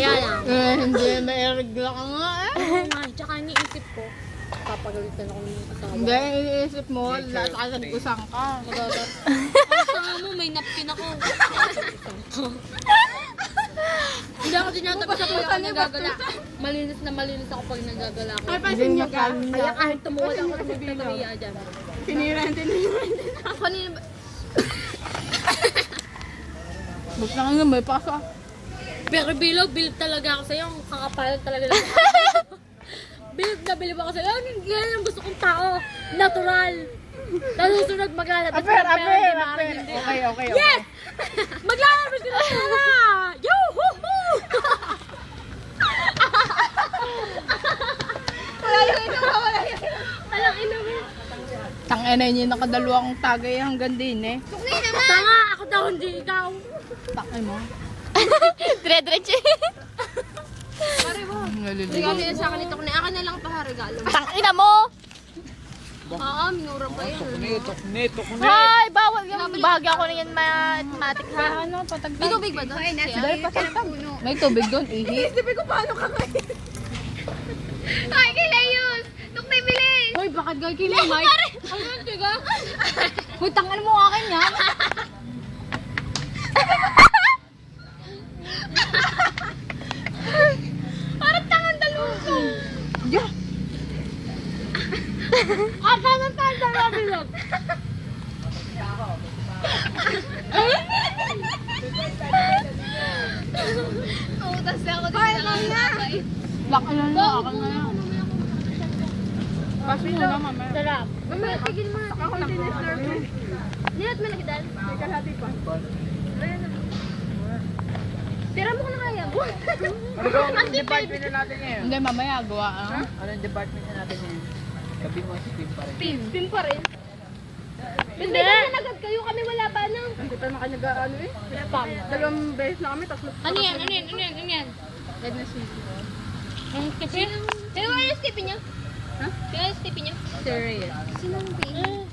Yan Hindi, nairigla ka nga eh. Oo nga, tsaka iniisip ko, papagalitan ako ng asawa. Hindi, iniisip mo, lasakasad kusang ka. Tanga mo, may napkin ako. Hindi ako tinatabi sa pag ako nagagala. Malinis ako pag nagagala ako. Hindi niya Kaya kahit tumuwad ako sa magtatabiya dyan. Tiniran. Ako kanina ba? Ba't na nga may paso? Pero bilog talaga ako sa'yo. Ang kakapal talaga lang. Bilog na bilib ako sa'yo. Yan ang gusto kong tao. Natural. Nasusunod maglalabas. Aper! Hindi. Okay. Yes! Maglalabas ka na sana! Yoo-hoo-hoo! Walang ina mo. Tangina niya nakadalawang tagay hanggang din eh. Tanga! Ako daw, hindi ikaw. Takay mo. Dire-diretso. Naliligo. Regalo yan sa akin ito. Akin na lang ito ha, regalo. Tangina mo. Minura ba yan? Ay, bawal yung bahagya ko na yan mathematic ha. Ano, patag. May tubig ba doon? Dahil patagtag. May tubig doon, ihi. Ay, kilayos. Tuknay bilis. Hoy, bakit gay kay Mike? Ano yun, tiga? Hoy, tangan mo akin yan. Parang tangan dalusong. Yeah. Tangan dalawa bilog. Utas na ako dito lang nakakay. Lak, ano na, akin na yan. Paso mo na, mamaya. Sarap. Mamaya, tigil mo. Ako lang po. Nilat mo nagdal. Kalahati pa. Tira mo ko na kaya. Ano ba ang department na natin ngayon? Hindi, mamaya, gawa ah. Anong department na natin ngayon? Gabi mo si Pim pa rin. Pin pa rin. Hindi na agad kayo. Kami wala pa na. Hindi pa nakanyagaan eh. Dalawang beses na kami, tatlo. Ano yan? Red na siya. Ang kasi. Sino ba yung stipin niya? Ha? Sino yung stipin niya? Serious. Sinong pin?